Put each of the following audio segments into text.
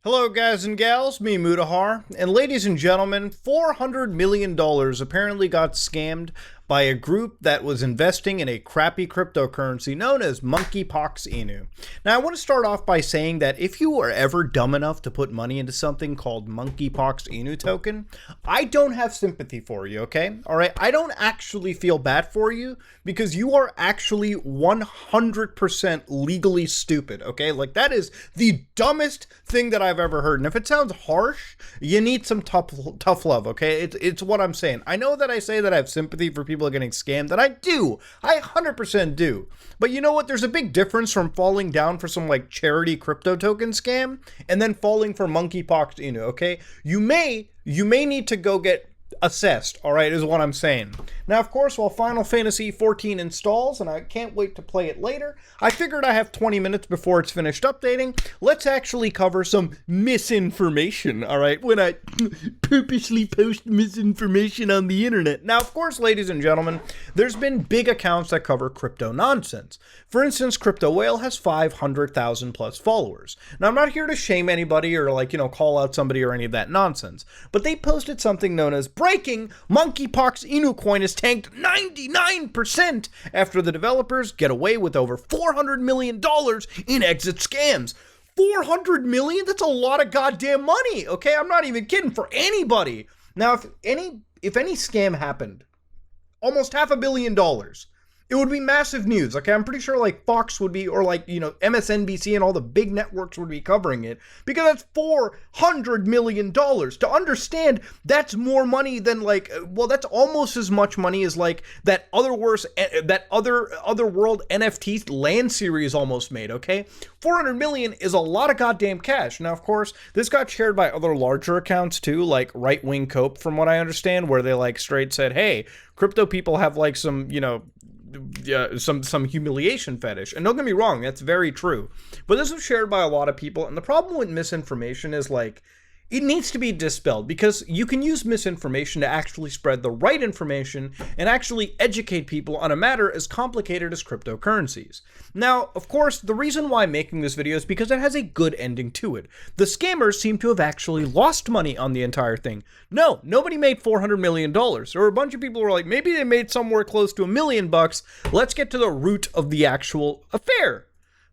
Hello guys and gals, me Mudahar, and ladies and gentlemen, $400 million apparently got scammed by a group that was investing in a crappy cryptocurrency known as Monkeypox Inu. Now I want to start off by saying that if you are ever dumb enough to put money into something called Monkeypox Inu token, I don't have sympathy for you, okay? Alright, I don't actually feel bad for you because you are actually 100% legally stupid, okay? Like that is the dumbest thing that I've ever heard. And if it sounds harsh, you need some tough love, okay? It's what I'm saying. I know that I say that I have sympathy for people getting scammed, and I do. I 100% do. But you know what? There's a big difference from falling down for some like charity crypto token scam and then falling for Monkeypox Inu, okay? You may need to go get assessed, all right, is what I'm saying. Now, of course, while Final Fantasy XIV installs, and I can't wait to play it later, I figured I have 20 minutes before it's finished updating. Let's actually cover some misinformation, all right, when I purposely post misinformation on the internet. Now, of course, ladies and gentlemen, there's been big accounts that cover crypto nonsense. For instance, Crypto Whale has 500,000 plus followers. Now, I'm not here to shame anybody or like, call out somebody or any of that nonsense, but they posted something known as breaking Monkeypox Inu coin is tanked 99% after the developers get away with over $400 million in exit scams. 400 million? That's a lot of goddamn money, okay? I'm not even kidding, for anybody. Now, if any scam happened, almost $500 million, it would be massive news, okay? I'm pretty sure like Fox would be, or like, MSNBC and all the big networks would be covering it, because that's $400 million. To understand, that's more money than like, well, that's almost as much money as like that other world NFT land series almost made, okay? 400 million is a lot of goddamn cash. Now, of course, this got shared by other larger accounts too, like Right Wing Cope, from what I understand, where they like straight said, hey, crypto people have like some, some humiliation fetish. And don't get me wrong, that's very true. But this was shared by a lot of people, and the problem with misinformation is like, it needs to be dispelled, because you can use misinformation to actually spread the right information and actually educate people on a matter as complicated as cryptocurrencies. Now, of course, the reason why I'm making this video is because it has a good ending to it. The scammers seem to have actually lost money on the entire thing. No, nobody made $400 million. There were a bunch of people who were like, maybe they made somewhere close to $1 million. Let's get to the root of the actual affair.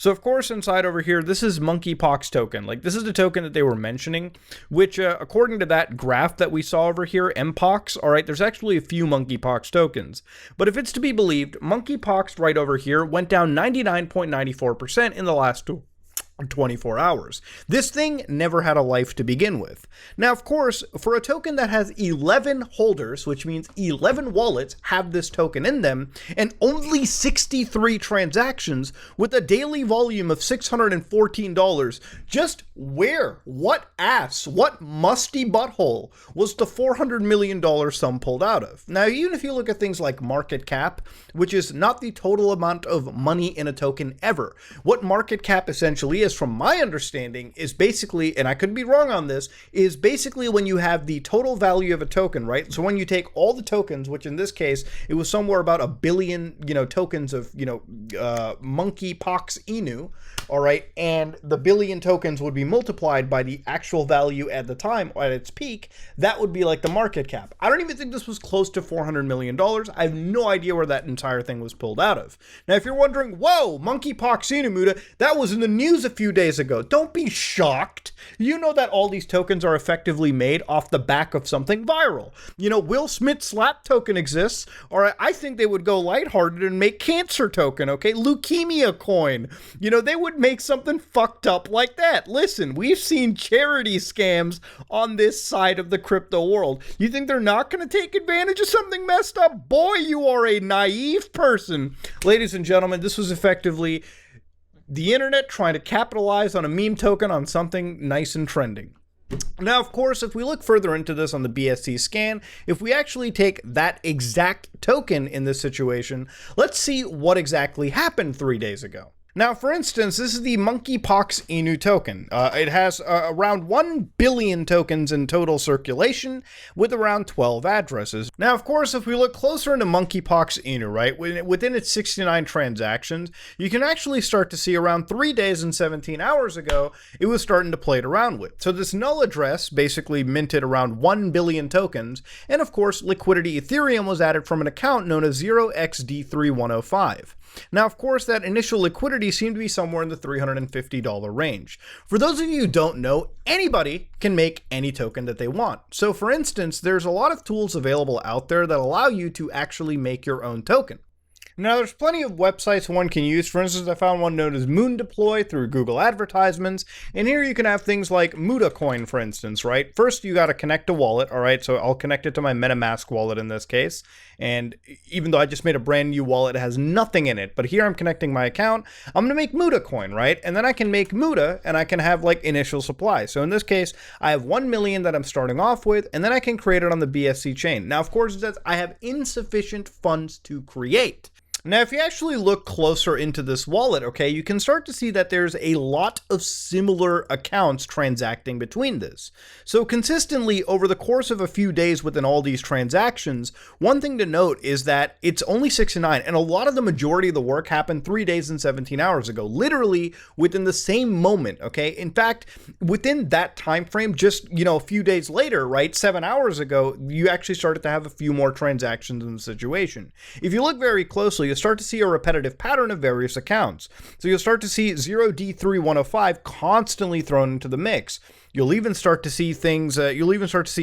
So, of course, inside over here, this is Monkeypox token. Like, this is the token that they were mentioning, which, according to that graph that we saw over here, Mpox, all right, there's actually a few Monkeypox tokens. But if it's to be believed, Monkeypox right over here went down 99.94% in the last 24 hours. This thing never had a life to begin with. Now, of course, for a token that has 11 holders, which means 11 wallets have this token in them, and only 63 transactions with a daily volume of $614, just where, what musty butthole was the $400 million sum pulled out of? Now, even if you look at things like market cap, which is not the total amount of money in a token ever, what market cap essentially is, from my understanding, is basically, and I could be wrong on this, is basically when you have the total value of a token, right? So when you take all the tokens, which in this case, it was somewhere about 1 billion, tokens of, Monkeypox Inu, all right, and the billion tokens would be multiplied by the actual value at the time, at its peak, that would be like the market cap. I don't even think this was close to $400 million. I have no idea where that entire thing was pulled out of. Now, if you're wondering, whoa, Monkeypox Inu, Muda, that was in the news a few days ago. Don't be shocked. You know that all these tokens are effectively made off the back of something viral. Will Smith slap token exists, or I think they would go lighthearted and make cancer token, okay? Leukemia coin. They would make something fucked up like that. Listen, we've seen charity scams on this side of the crypto world. You think they're not going to take advantage of something messed up? Boy, you are a naive person. Ladies and gentlemen, this was effectively the internet trying to capitalize on a meme token on something nice and trending. Now, of course, if we look further into this on the BSC scan, if we actually take that exact token in this situation, let's see what exactly happened 3 days ago. Now, for instance, this is the Monkeypox Inu token. It has around 1 billion tokens in total circulation with around 12 addresses. Now, of course, if we look closer into Monkeypox Inu, right, within its 69 transactions, you can actually start to see around 3 days and 17 hours ago, it was starting to play it around with. So this null address basically minted around 1 billion tokens, and of course, liquidity Ethereum was added from an account known as 0xD3105. Now, of course, that initial liquidity seemed to be somewhere in the $350 range. For those of you who don't know, anybody can make any token that they want. So for instance, there's a lot of tools available out there that allow you to actually make your own token. Now, there's plenty of websites one can use. For instance, I found one known as Moon Deploy through Google advertisements. And here you can have things like MutaCoin, for instance, right? First, you got to connect a wallet, all right? So I'll connect it to my MetaMask wallet in this case. And even though I just made a brand new wallet, it has nothing in it. But here I'm connecting my account. I'm going to make MutaCoin, right? And then I can make Muta and I can have like initial supply. So in this case, I have 1 million that I'm starting off with, and then I can create it on the BSC chain. Now, of course, it says I have insufficient funds to create. Now, if you actually look closer into this wallet, okay, you can start to see that there's a lot of similar accounts transacting between this. So consistently over the course of a few days within all these transactions, one thing to note is that it's only 69, and a lot of the majority of the work happened 3 days and 17 hours ago, literally within the same moment, okay? In fact, within that time frame, just, a few days later, right, 7 hours ago, you actually started to have a few more transactions in the situation. If you look very closely, you'll start to see a repetitive pattern of various accounts. So you'll start to see 0D3105 constantly thrown into the mix. You'll even start to see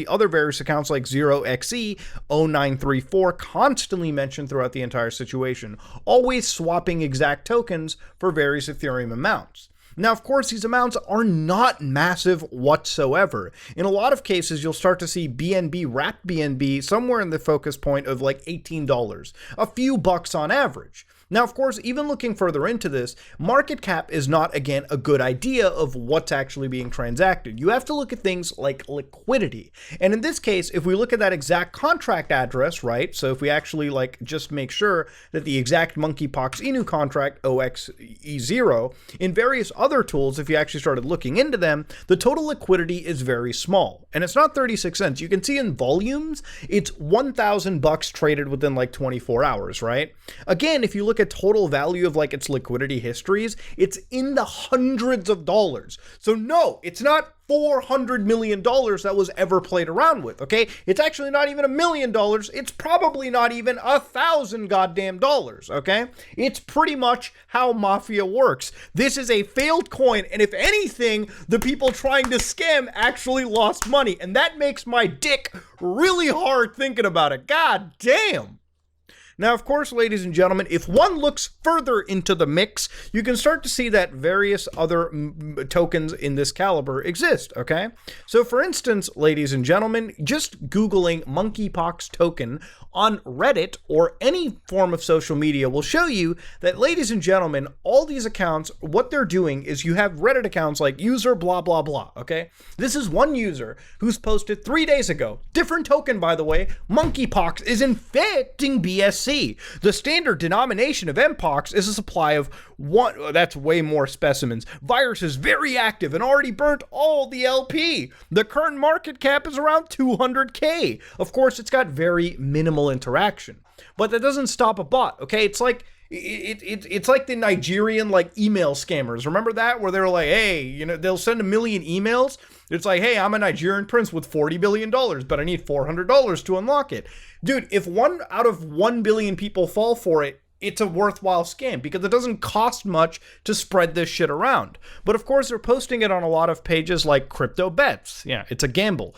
other various accounts like 0xe0934 constantly mentioned throughout the entire situation, always swapping exact tokens for various Ethereum amounts. Now, of course, these amounts are not massive whatsoever. In a lot of cases, you'll start to see BNB, wrapped BNB, somewhere in the focus point of like $18, a few bucks on average. Now, of course, even looking further into this, market cap is not, again, a good idea of what's actually being transacted. You have to look at things like liquidity. And in this case, if we look at that exact contract address, right? So if we actually just make sure that the exact Monkeypox Inu contract, OXE0, in various other tools, if you actually started looking into them, the total liquidity is very small. And it's not 36 cents. You can see in volumes, it's 1,000 bucks traded within like 24 hours, right? Again, if you look at total value of its liquidity histories, it's in the hundreds of dollars. So no, it's not $400 million that was ever played around with, okay? It's actually not even $1 million. It's probably not even 1,000 goddamn dollars, okay? It's pretty much how Mafia works. This is a failed coin, and if anything, the people trying to scam actually lost money, and that makes my dick really hard thinking about it. God damn. Now, of course, ladies and gentlemen, if one looks further into the mix, you can start to see that various other tokens in this caliber exist, okay? So, for instance, ladies and gentlemen, just Googling Monkeypox token on Reddit or any form of social media will show you that, ladies and gentlemen, all these accounts, what they're doing is you have Reddit accounts like user blah, blah, blah, okay? This is one user who's posted 3 days ago. Different token, by the way. Monkeypox is infecting BSC. The standard denomination of Mpox is a supply of one, that's way more specimens. Virus is very active and already burnt all the LP. The current market cap is around 200K. Of course, it's got very minimal interaction, but that doesn't stop a bot, okay? It's like it's like the Nigerian email scammers. Remember that? Where they're like, hey, they'll send 1 million emails. It's like, hey, I'm a Nigerian prince with $40 billion, but I need $400 to unlock it. Dude, if 1 out of 1 billion people fall for it, it's a worthwhile scam because it doesn't cost much to spread this shit around. But of course, they're posting it on a lot of pages like Crypto Bets. Yeah, it's a gamble.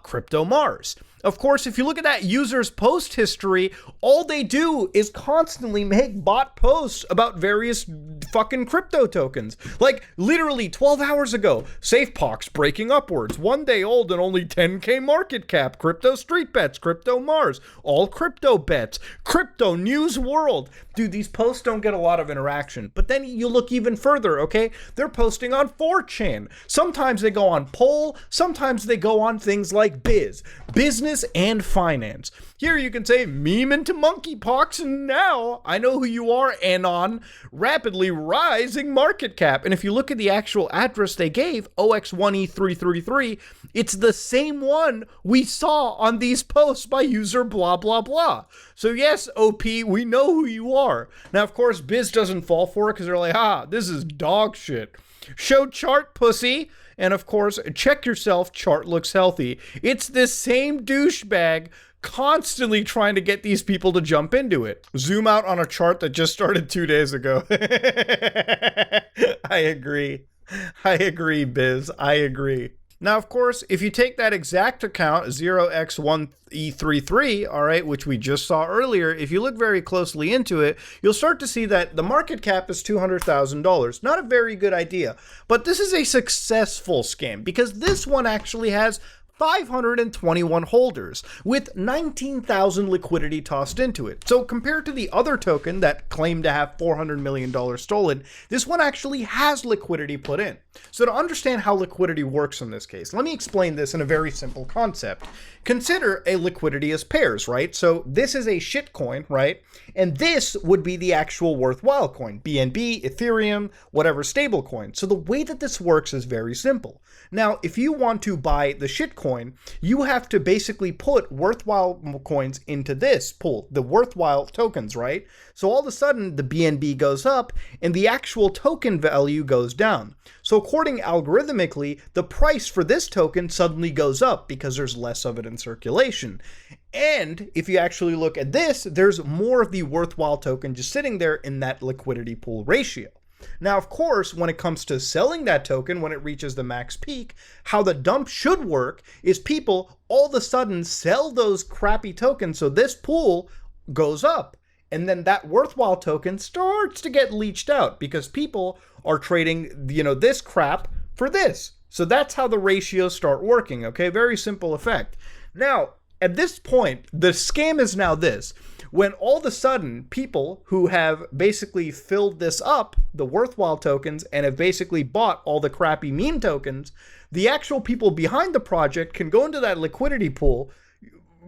Crypto Mars. Of course, if you look at that user's post history, all they do is constantly make bot posts about various fucking crypto tokens. Like literally 12 hours ago, SafePox breaking upwards, 1 day old and only 10K market cap, Crypto Street Bets, Crypto Mars, all crypto bets, Crypto News World. Dude, these posts don't get a lot of interaction. But then you look even further, okay? They're posting on 4chan. Sometimes they go on Poll, sometimes they go on things like Business business and finance. Here you can say meme into monkeypox, and now I know who you are, Anon. Rapidly rising market cap. And if you look at the actual address they gave, OX1E333, it's the same one we saw on these posts by user blah blah blah. So yes, OP, we know who you are. Now of course Biz doesn't fall for it because they're like, this is dog shit. Show chart, pussy. And of course, check yourself, chart looks healthy. It's this same douchebag constantly trying to get these people to jump into it. Zoom out on a chart that just started 2 days ago. I agree, Biz. I agree. Now, of course, if you take that exact account, 0x1E33, all right, which we just saw earlier, if you look very closely into it, you'll start to see that the market cap is $200,000. Not a very good idea, but this is a successful scam because this one actually has 521 holders with 19,000 liquidity tossed into it. So compared to the other token that claimed to have $400 million stolen, this one actually has liquidity put in. So to understand how liquidity works in this case, let me explain this in a very simple concept. Consider a liquidity as pairs, right? So this is a shit coin, right? And this would be the actual worthwhile coin, BNB, Ethereum, whatever stable coin. So the way that this works is very simple. Now, if you want to buy the shit coin, you have to basically put worthwhile coins into this pool, the worthwhile tokens, right? So all of a sudden the BNB goes up and the actual token value goes down. So according algorithmically, the price for this token suddenly goes up because there's less of it in circulation. And if you actually look at this, there's more of the worthwhile token just sitting there in that liquidity pool ratio. Now, of course, when it comes to selling that token, when it reaches the max peak, how the dump should work is people all of a sudden sell those crappy tokens so this pool goes up. And then that worthwhile token starts to get leached out because people are trading, this crap for this. So that's how the ratios start working, okay? Very simple effect. Now, at this point, the scam is now this. When all of a sudden people who have basically filled this up, the worthwhile tokens, and have basically bought all the crappy meme tokens, the actual people behind the project can go into that liquidity pool.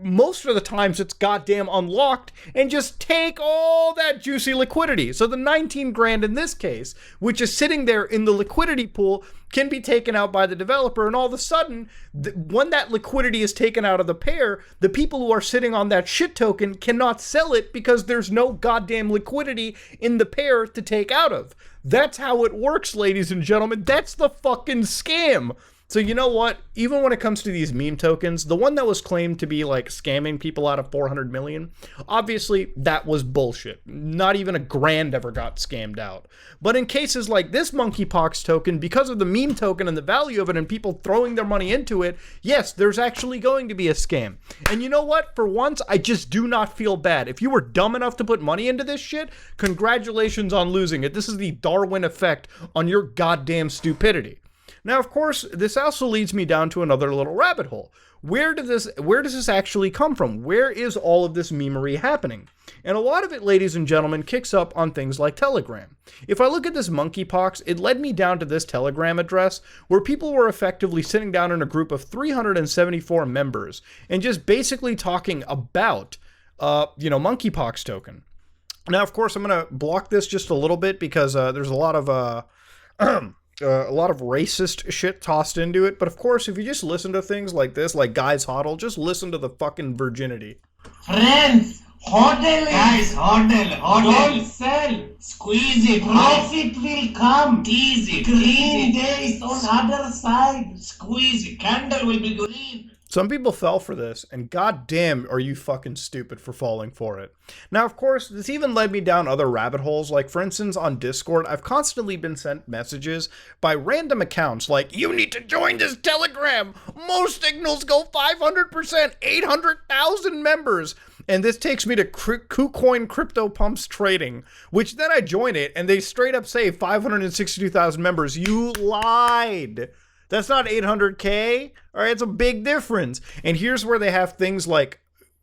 Most of the times it's goddamn unlocked and just take all that juicy liquidity. So the 19 grand in this case, which is sitting there in the liquidity pool, can be taken out by the developer. And all of a sudden, when that liquidity is taken out of the pair, the people who are sitting on that shit token cannot sell it because there's no goddamn liquidity in the pair to take out of. That's how it works, ladies and gentlemen. That's the fucking scam. So you know what? Even when it comes to these meme tokens, the one that was claimed to be like scamming people out of 400 million, obviously that was bullshit. Not even a grand ever got scammed out. But in cases like this monkeypox token, because of the meme token and the value of it and people throwing their money into it, yes, there's actually going to be a scam. And you know what? For once, I just do not feel bad. If you were dumb enough to put money into this shit, congratulations on losing it. This is the Darwin effect on your goddamn stupidity. Now, of course, this also leads me down to another little rabbit hole. Where does this actually come from? Where is all of this memery happening? And a lot of it, ladies and gentlemen, kicks up on things like Telegram. If I look at this monkeypox, it led me down to this Telegram address where people were effectively sitting down in a group of 374 members and just basically talking about, monkeypox token. Now, of course, I'm going to block this just a little bit because there's a lot of racist shit tossed into it. But of course, if you just listen to things like this, like Guys Hodl, just listen to the fucking virginity. Friends, hodl. Guys, hodl. Don't sell. Squeeze it. Profit will come. Tease it. Green days on other side. Squeeze it. Candle will be green. Some people fell for this, and goddamn are you fucking stupid for falling for it. Now, of course, this even led me down other rabbit holes, like for instance on Discord, I've constantly been sent messages by random accounts like, you need to join this Telegram! Most signals go 500%, 800,000 members! And this takes me to KuCoin Crypto Pumps Trading, which then I join it, and they straight up say 562,000 members. You lied! That's not 800K. All right, it's a big difference. And here's where they have things like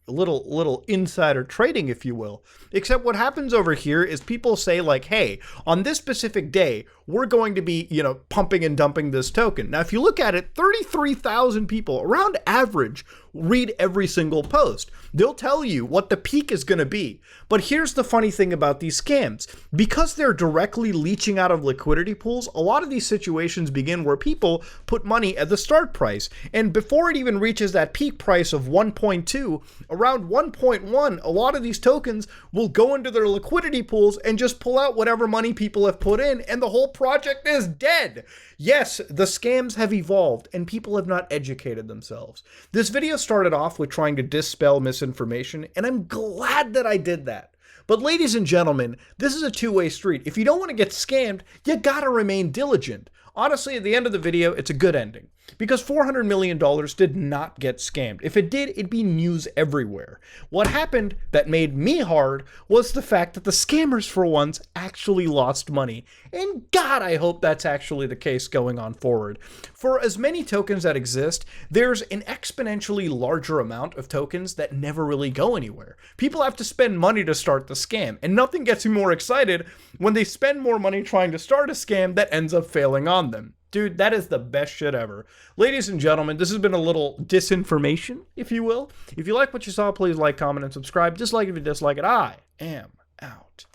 little insider trading, if you will. Except what happens over here is people say like, hey, on this specific day, we're going to be, pumping and dumping this token. Now, if you look at it, 33,000 people, around average, read every single post. They'll tell you what the peak is going to be. But here's the funny thing about these scams. Because they're directly leeching out of liquidity pools, a lot of these situations begin where people put money at the start price. And before it even reaches that peak price of 1.2, around 1.1, a lot of these tokens will go into their liquidity pools and just pull out whatever money people have put in, and the whole project is dead. Yes, the scams have evolved and people have not educated themselves. This video started off with trying to dispel misinformation, and I'm glad that I did that. But ladies and gentlemen, this is a two-way street. If you don't want to get scammed, you gotta remain diligent. Honestly, at the end of the video, it's a good ending, because $400 million did not get scammed. If it did, it'd be news everywhere. What happened that made me hard was the fact that the scammers, for once, actually lost money. And God, I hope that's actually the case going on forward. For as many tokens that exist, there's an exponentially larger amount of tokens that never really go anywhere. People have to spend money to start the scam, and nothing gets me more excited when they spend more money trying to start a scam that ends up failing on them. Dude, that is the best shit ever. Ladies and gentlemen, this has been a little disinformation, if you will. If you like what you saw, please like, comment, and subscribe. Dislike if you dislike it. I am out.